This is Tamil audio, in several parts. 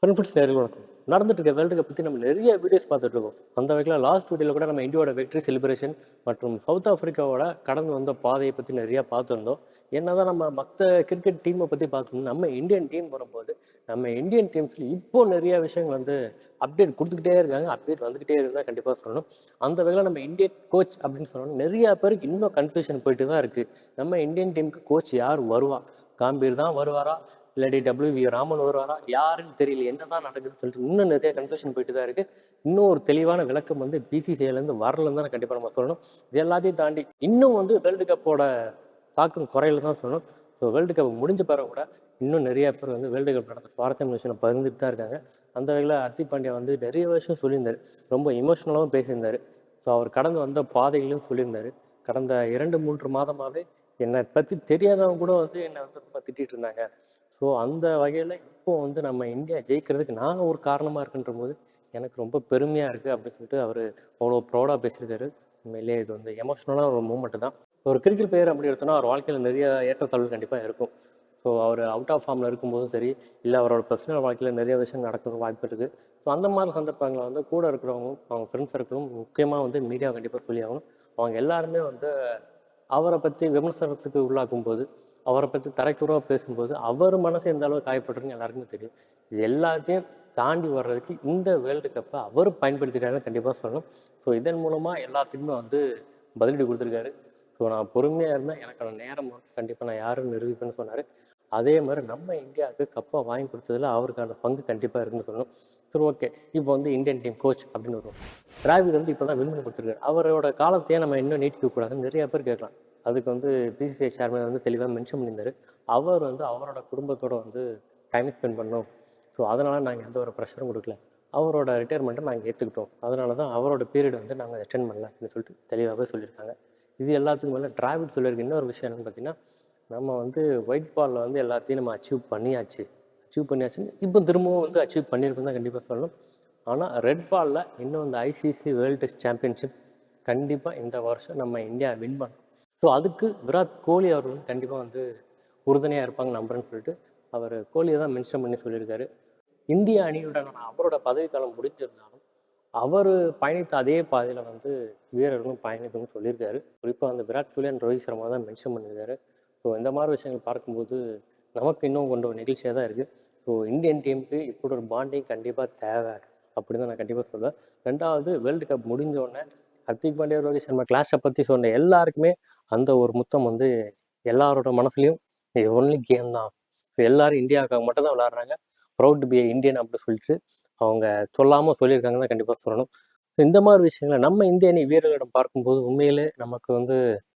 ஃபன்ஃபுட்ஸ் நேயர்களுக்கு வணக்கம். நடந்துட்டு இருக்க வேர்ல்டு கப் பத்தி நம்ம நிறைய வீடியோஸ் பார்த்துட்டு இருக்கோம். அந்த வகையில லாஸ்ட் வீடியோல கூட நம்ம இந்தியாவோட வெற்றி செலிப்ரேஷன் மற்றும் சவுத் ஆப்பிரிக்காவோட கடந்து வந்த பாதையை பத்தி நிறைய பார்த்துருந்தோம். என்னதான் நம்ம மத்த கிரிக்கெட் டீமை பத்தி பார்த்துருந்தோம், நம்ம இந்தியன் டீம் வரும்போது நம்ம இந்தியன் டீம்ஸ்ல இப்போ நிறைய விஷயங்கள் வந்து அப்டேட் கொடுத்துக்கிட்டே இருக்காங்க. அப்டேட் வந்துகிட்டே இருந்தா கண்டிப்பா சொல்லணும். அந்த வகையில நம்ம இந்தியன் கோச் அப்படின்னு சொன்னோம்னா நிறைய பேருக்கு இன்னும் கன்ஃபியூஷன் போயிட்டு தான் இருக்கு. நம்ம இந்தியன் டீமுக்கு கோச் யார் வருவா? காம்பீர் தான் வருவாரா? இல்லாட்டி WV ராமன் வருவாரா? யாருன்னு தெரியல. என்னதான் நடக்குதுன்னு சொல்லிட்டு இன்னும் நிறைய கன்ஃபியூஷன் போயிட்டு தான் இருக்கு. இன்னும் ஒரு தெளிவான விளக்கம் வந்து BCCIலேருந்து வரலன்னு தான் கண்டிப்பாக நம்ம சொல்லணும். இது எல்லாத்தையும் தாண்டி இன்னும் வந்து வேர்ல்டு கப்போட தாக்கம் குறையில தான் சொல்லணும். ஸோ வேர்ல்டு கப் முடிஞ்ச பிறகு கூட இன்னும் நிறைய பேர் வந்து வேர்ல்டு கப் நடந்த சுவாரஸ்யம் விஷயம் பகிர்ந்துட்டு தான் இருக்காங்க. அந்த வகையில் ஹர்திக் பாண்டியா வந்து நிறைய விஷயம் சொல்லியிருந்தாரு. ரொம்ப இமோஷனலாகவும் பேசியிருந்தாரு. ஸோ அவர் கடந்து வந்த பாதைகளையும் சொல்லியிருந்தாரு. கடந்த 2-3 மாதமாகவே என்னை பற்றி தெரியாதவங்க கூட வந்து என்னை வந்து ரொம்ப திட்டிகிட்டு இருந்தாங்க. ஸோ அந்த வகையில் இப்போ வந்து நம்ம இந்தியா ஜெயிக்கிறதுக்கு நான் ஒரு காரணமாக இருக்குன்ற போது எனக்கு ரொம்ப பெருமையாக இருக்குது அப்படின்னு சொல்லிட்டு அவர் அவ்வளோ ப்ரௌடாக பேசியிருக்காரு. உண்மையிலேயே இது வந்து எமோஷ்னலான ஒரு மூமெண்ட் தான். ஒரு கிரிக்கெட் பிளேயர் அப்படி எடுத்தோன்னா அவர் வாழ்க்கையில் நிறைய ஏற்றத்தாழ்வு கண்டிப்பாக இருக்கும். ஸோ அவர் அவுட் ஆஃப் ஃபார்மில் இருக்கும்போதும் சரி, இல்லை அவரோட பர்சனல் வாழ்க்கையில் நிறைய விஷயம் நடக்க வாய்ப்பு இருக்குது. ஸோ அந்த மாதிரி சந்தர்ப்பங்களை வந்து கூட இருக்கிறவங்களும் அவங்க ஃப்ரெண்ட்ஸ் சர்க்கிளும் முக்கியமாக வந்து மீடியா கண்டிப்பாக சொல்லி ஆகணும். அவங்க எல்லாருமே வந்து அவரை பற்றி விமர்சனத்துக்கு உள்ளாக்கும் போது, அவரை பற்றி தரைக்குறவாக பேசும்போது அவர் மனசு எந்த அளவு காயப்பட்டிருக்குன்னு எல்லாருக்குமே தெரியும். இது எல்லாத்தையும் தாண்டி வர்றதுக்கு இந்த வேர்ல்டு கப்பை அவர் பயன்படுத்திட்டாருன்னு கண்டிப்பாக சொல்லணும். ஸோ இதன் மூலமாக எல்லாத்துக்குமே வந்து பதிலடி கொடுத்துருக்காரு. ஸோ நான் பொறுமையாக இருந்தேன், எனக்கான நேரம் கண்டிப்பாக நான் யாருன்னு நிரூபிப்பேன்னு சொன்னார். அதே மாதிரி நம்ம இந்தியாவுக்கு கப்பை வாங்கி கொடுத்ததில் அவருக்கான பங்கு கண்டிப்பாக இருக்குன்னு சொல்லணும். சரி, ஓகே. இப்போ வந்து இந்தியன் டீம் கோச் அப்படின்னு வருவோம். டிராவிட் வந்து இப்போ தான் வின் பண்ணி கொடுத்துருக்காரு. அவரோட காலத்தையே நம்ம இன்னும் நீட்டிக்கக்கூடாதுன்னு நிறைய பேர் கேட்கலாம். அதுக்கு வந்து BCCI சேர்மன் வந்து தெளிவாக மென்ஷன் பண்ணியிருந்தார். அவர் வந்து அவரோட குடும்பத்தோட வந்து டைம் ஸ்பெண்ட் பண்ணோம். ஸோ அதனால் நாங்கள் எந்த ஒரு ப்ரெஷரும் கொடுக்கல. அவரோட ரிட்டையர்மெண்ட்டை நாங்கள் ஏற்றுக்கிட்டோம். அதனால தான் அவரோட பீரியட் வந்து நாங்கள் எக்ஸ்டெண்ட் பண்ணல அப்படின்னு சொல்லிட்டு தெளிவாகவே சொல்லியிருக்காங்க. இது எல்லாத்துக்கும் மேலே டிராவிட் சொல்லியிருக்க இன்னொரு விஷயம் என்னென்னு பார்த்தீங்கன்னா, நம்ம வந்து ஒயிட் பாலில் வந்து எல்லாத்தையும் நம்ம அச்சீவ் பண்ணியாச்சுன்னு இப்போ திரும்பவும் வந்து அச்சீவ் பண்ணியிருக்கோம் தான் கண்டிப்பாக சொல்லணும். ஆனால் ரெட் பாலில் இன்னும் இந்த ICC வேர்ல்டு டெஸ்ட் சாம்பியன்ஷிப் கண்டிப்பாக இந்த வருஷம் நம்ம இந்தியா வின் பண்ணணும். ஸோ அதுக்கு விராட் கோலி அவர் வந்து கண்டிப்பாக வந்து உறுதுணையாக இருப்பாங்க நம்புறேன்னு சொல்லிட்டு அவர் கோலியை தான் மென்ஷன் பண்ணி சொல்லியிருக்காரு. இந்திய அணியுடனான அவரோட பதவிக்காலம் முடிஞ்சிருந்தாலும் அவர் பயணித்த அதே பாதையில் வந்து வீரர்களும் பயணிக்கணும்னு சொல்லியிருக்காரு. குறிப்பாக வந்து விராட் கோலி அண்ட் ரோஹித் சர்மா தான் மென்ஷன் பண்ணியிருக்காரு. ஸோ இந்த மாதிரி விஷயங்கள் பார்க்கும்போது நமக்கு இன்னும் கொஞ்சம் நெகிழ்ச்சியாக தான் இருக்குது. ஸோ இந்தியன் டீமுக்கு இப்படி ஒரு பாண்டிங் கண்டிப்பாக தேவை அப்படின்னு தான் நான் கண்டிப்பாக சொல்லுவேன். ரெண்டாவது, வேர்ல்டு கப் முடிஞ்சோடனே ஹர்திக் பாண்டியா, ரோஹித் சர்மா கிளாஷை பற்றி சொன்ன எல்லாருக்குமே அந்த ஒரு முத்தம் வந்து எல்லாரோட மனசுலையும் இது ஒன்லி கேம் தான். ஸோ எல்லாரும் இந்தியாவுக்காக மட்டும் தான் விளையாடுறாங்க. ப்ரௌட் டு பி இந்தியன் அப்படின்னு சொல்லிட்டு அவங்க சொல்லாமல் சொல்லியிருக்காங்க தான் கண்டிப்பாக சொல்லணும். இந்த மாதிரி விஷயங்களை நம்ம இந்திய அணி வீரர்களிடம் பார்க்கும்போது உண்மையிலே நமக்கு வந்து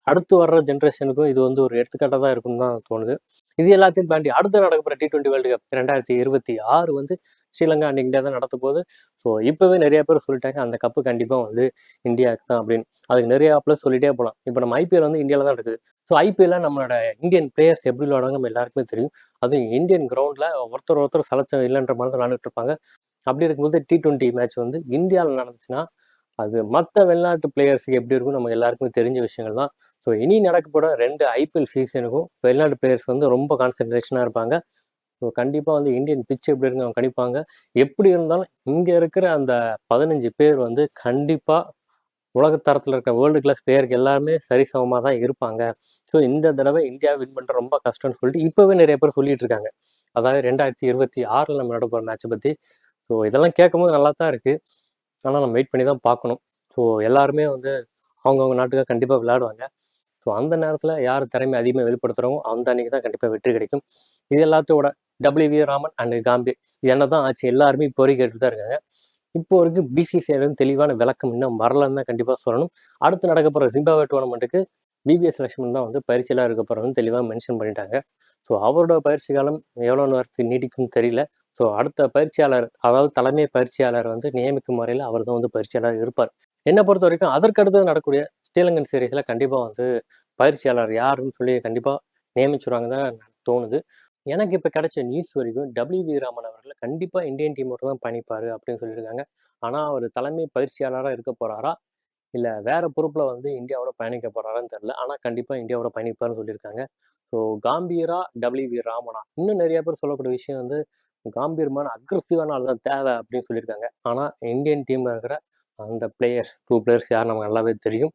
அடுத்து வர்ற ஜென்ரேஷனுக்கும் இது வந்து ஒரு எடுத்துக்காட்டாக தான் இருக்குன்னு தான் தோணுது. இது எல்லாத்தையும் தாண்டி அடுத்து நடக்கிற T20 வேர்ல்டு கப் 2026 வந்து ஸ்ரீலங்கா அண்ட் இந்தியா தான் நடத்த போகுது. ஸோ இப்போவே நிறைய பேர் சொல்லிட்டாங்க அந்த கப்பு கண்டிப்பாக வந்து இந்தியாவுக்கு தான் அப்படின்னு. அதுக்கு நிறையா ப்ளஸ் சொல்லிட்டே போகலாம். இப்போ நம்ம IPL வந்து இந்தியாவில் தான் இருக்குது. ஸோ IPL நம்மளோட இந்தியன் பிளேயர்ஸ் எப்படி விளையாடுவாங்க நம்ம எல்லாருக்குமே தெரியும். அதுவும் இந்தியன் கிரவுண்டில் ஒருத்தர் சலச்சம் இல்லைன்ற மாதிரி தான் விளையாண்டுட்டு இருப்பாங்க. அப்படி இருக்கும்போது T20 மேட்ச் வந்து இந்தியாவில் நடந்துச்சுன்னா அது மற்ற வெளிநாட்டு பிளேயர்ஸுக்கு எப்படி இருக்கும் நமக்கு எல்லாருக்குமே தெரிஞ்ச விஷயங்கள் தான். ஸோ இனி நடக்கப்போகிற 2 IPL சீசனுக்கும் வெளிநாட்டு பிளேயர்ஸ் வந்து ரொம்ப கான்சன்ட்ரேஷனாக இருப்பாங்க. ஸோ கண்டிப்பாக வந்து இந்தியன் பிச் எப்படி இருக்குன்னு அவங்க கணிப்பாங்க. எப்படி இருந்தாலும் இங்கே இருக்கிற அந்த 15 பேர் வந்து கண்டிப்பாக உலகத்தரத்தில் இருக்கிற வேர்ல்டு கிளாஸ் பிளேயருக்கு எல்லாருமே சரிசமமாக தான் இருப்பாங்க. ஸோ இந்த தடவை இந்தியா வின் பண்ணுற ரொம்ப கஷ்டம்னு சொல்லிட்டு இப்போவே நிறைய பேர் சொல்லிட்டு இருக்காங்க. அதாவது 2026 நம்ம நடப்போகிற மேட்சை பற்றி. ஸோ இதெல்லாம் கேட்கும்போது நல்லா தான் இருக்குது. ஆனால் நம்ம வெயிட் பண்ணி தான் பார்க்கணும். ஸோ எல்லாருமே வந்து அவங்கவுங்க நாட்டுக்காக கண்டிப்பாக விளையாடுவாங்க. ஸோ அந்த நேரத்தில் யார் திறமை அதிகமாக வெளிப்படுத்துகிறோமோ அந்த அன்றைக்கி தான் கண்டிப்பாக வெற்றி கிடைக்கும். இது எல்லாத்தோட WV ராமன் அண்ட் காம்பீர் இது என்ன தான் ஆச்சு எல்லாருமே இப்போ வரைக்கும் கேட்டு தான் இருக்காங்க. இப்போ வரைக்கும் BCCIலேருந்து தெளிவான விளக்கம் இன்னும் வரலன்னு தான் கண்டிப்பாக சொல்லணும். அடுத்து நடக்க போகிற ஜிம்பாப்வே டோர்னமெண்ட்டுக்கு VVS லட்சுமணன் தான் வந்து பயிற்சியெல்லாம் இருக்க போகிறவங்க தெளிவாக மென்ஷன் பண்ணிட்டாங்க. ஸோ அவரோட பயிற்சி காலம் எவ்வளோ நேரத்துக்கு நீடிக்கும்னு தெரியல. ஸோ அடுத்த பயிற்சியாளர், அதாவது தலைமை பயிற்சியாளர் வந்து நியமிக்கும் முறையில் அவர் தான் வந்து பயிற்சியாளர் இருப்பார். என்னை பொறுத்த வரைக்கும் அதற்கடுத்து நடக்கக்கூடிய ஸ்ரீலங்கன் சீரீஸில் கண்டிப்பாக வந்து பயிற்சியாளர் யாருன்னு சொல்லி கண்டிப்பாக நியமிச்சுருவாங்க தான் தோணுது. எனக்கு இப்போ கிடைச்ச நியூஸ் வரைக்கும் WV ராமன் அவர்கள் கண்டிப்பாக இந்தியன் டீமோட தான் பயணிப்பார் அப்படின்னு சொல்லியிருக்காங்க. ஆனால் அவர் தலைமை பயிற்சியாளராக இருக்க போகிறாரா, இல்லை வேற பொறுப்பில் வந்து இந்தியாவோட பயணிக்க போகிறாரான்னு தெரில. ஆனால் கண்டிப்பாக இந்தியாவோட பயணிப்பார்னு சொல்லியிருக்காங்க. ஸோ காம்பீரா WV ராமனா இன்னும் நிறைய பேர் சொல்லக்கூடிய விஷயம் வந்து காம்பீரமான அக்ரெசிவான ஆள் தான் தேவை அப்படின்னு சொல்லியிருக்காங்க. ஆனால் இந்தியன் டீமில் இருக்கிற அந்த பிளேயர்ஸ் 2 பிளேயர்ஸ் யார் நமக்கு நல்லாவே தெரியும்.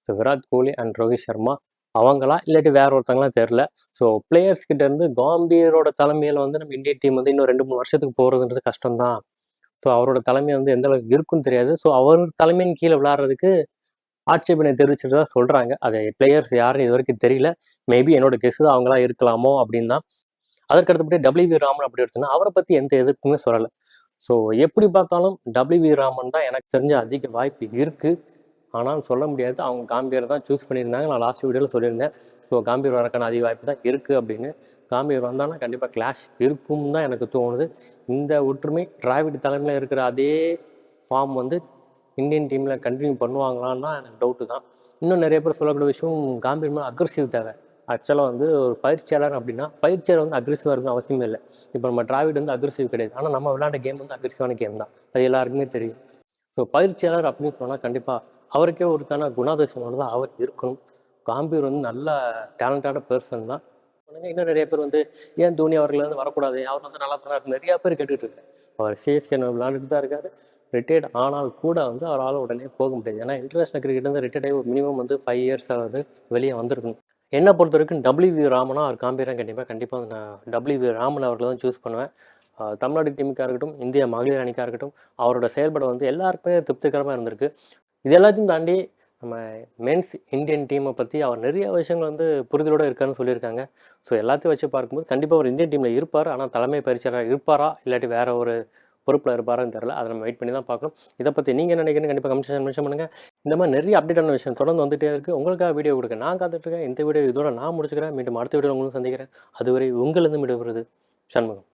ஸோ விராட் கோலி அண்ட் ரோஹித் சர்மா அவங்களா இல்லாட்டி வேற ஒருத்தங்களாம் தெரில. ஸோ பிளேயர்ஸ் கிட்ட இருந்து காம்பீரோட தலைமையில் வந்து நம்ம இந்தியன் டீம் வந்து இன்னும் 2-3 வருஷத்துக்கு போகிறதுன்றது கஷ்டம்தான். ஸோ அவரோட தலைமை வந்து எந்த அளவுக்கு இருக்குன்னு தெரியாது. ஸோ அவர் தலைமையின் கீழே விளையாடுறதுக்கு ஆட்சேபனை தெரிவிச்சுட்டு தான் சொல்கிறாங்க. அது பிளேயர்ஸ் யாருன்னு இது வரைக்கும் தெரியல. மேபி என்னோட கெஸ் தான் அவங்களா இருக்கலாமோ அப்படின்னு தான். அதற்கு அடுத்தபடி டபிள்யூ ராமன் அப்படி எடுத்தோன்னா அவரை பற்றி எந்த எதிர்ப்புமே சொல்லலை. ஸோ எப்படி பார்த்தாலும் டபிள்யூ ராமன் தான் எனக்கு தெரிஞ்ச அதிக வாய்ப்பு இருக்குது. ஆனால் சொல்ல முடியாது. அவங்க காம்பீரை தான் சூஸ் பண்ணியிருந்தாங்க. நான் லாஸ்ட் வீடியோவில் சொல்லியிருந்தேன். ஸோ காம்பீர் வரக்கான அதிக வாய்ப்பு தான் இருக்குது அப்படின்னு. காம்பீர் வந்தாலும் கண்டிப்பாக கிளாஷ் இருக்கும்னு தான் எனக்கு தோணுது. இந்த ஒற்றுமை டிராவிட் தலைமையில் இருக்கிற அதே ஃபார்ம் வந்து இந்தியன் டீமில் கண்டினியூ பண்ணுவாங்களான்னா எனக்கு டவுட்டு தான். இன்னும் நிறைய பேர் சொல்லக்கூடிய விஷயம் காம்பீர் மேலே அக்ரெசிவ் தேவை. ஆக்சுவலாக வந்து ஒரு பயிற்சியாளர் அப்படின்னா பயிற்சியாளர் வந்து அக்ரெசிவாக இருக்கணும் அவசியமே இல்லை. இப்போ நம்ம டிராவிட் வந்து அக்ரெசிவ் கிடையாது. ஆனால் நம்ம விளையாண்ட கேம் வந்து அக்ரெசிவான கேம் தான். அது எல்லாருக்குமே தெரியும். ஸோ பயிற்சியாளர் அப்படின்னு சொன்னால் கண்டிப்பாக அவருக்கே ஒருத்தான குணாதிசயமான தான் அவர் இருக்கணும். காம்பீர் வந்து நல்ல டேலண்டான பர்சன் தான். இன்னும் நிறைய பேர் வந்து ஏன் தோனி அவர்கள் வந்து வரக்கூடாது, அவர் வந்து நல்லா தானே இருக்கு, நிறையா பேர் கேட்டுட்டு இருக்காரு. அவர் சிஎஸ்கே விளையாண்டுட்டு தான் இருக்காரு. ரிட்டையர்ட் ஆனால் கூட வந்து அவரால் உடனே போக முடியாது. ஏன்னா இன்டர்நேஷனல் கிரிக்கெட் வந்து ரிட்டையர்ட் ஆகி ஒரு மினிமம் வந்து 5 இயர்ஸ் ஆகுது வெளியே வந்திருக்கணும். என்னை பொறுத்த வரைக்கும் டபிள்யூ ராமனா அவர் காம்பீராக கண்டிப்பாக நான் டபிள்யூ ராமன் அவர்களை தான் சூஸ் பண்ணுவேன். தமிழ்நாடு டீமுக்காக இருக்கட்டும், இந்திய மகளிர் அணிக்காக இருக்கட்டும், அவரோட செயல்பாடு வந்து எல்லாருக்குமே திருப்திகரமாக இருந்திருக்கு. இது எல்லாத்தையும் தாண்டி நம்ம மென்ஸ் இந்தியன் டீமை பற்றி அவர் நிறைய விஷயங்கள் வந்து புரிதலோடு இருக்காருன்னு சொல்லியிருக்காங்க. ஸோ எல்லாத்தையும் வச்சு பார்க்கும்போது கண்டிப்பாக ஒரு இந்தியன் டீமில் இருப்பார். ஆனால் தலைமை பயிற்சியாளராக இருப்பாரா இல்லாட்டி வேற ஒரு பொறுப்பில் இருப்பாரான்னு தெரில. அதை நம்ம வெயிட் பண்ணி தான் பார்க்கணும். இதை பற்றி நீங்கள் என்ன நினைக்கிறீங்க கண்டிப்பாக கமெண்ட் செக்ஷன் மென்ஷன் பண்ணுங்கள். இந்த மாதிரி நிறைய அப்டேட்டான விஷயம் தொடர்ந்து வந்துகிட்டே இருக்குது. உங்களுக்காக வீடியோ கொடுக்க நான் காத்துட்ருக்கேன். இந்த வீடியோ இதோட நான் முடிச்சுக்கிறேன். மீண்டும் அடுத்த வீடியோ உங்களுக்கு சந்திக்கிறேன். அதுவரை உங்களிருந்து விடுபடுறது சண்முகம்.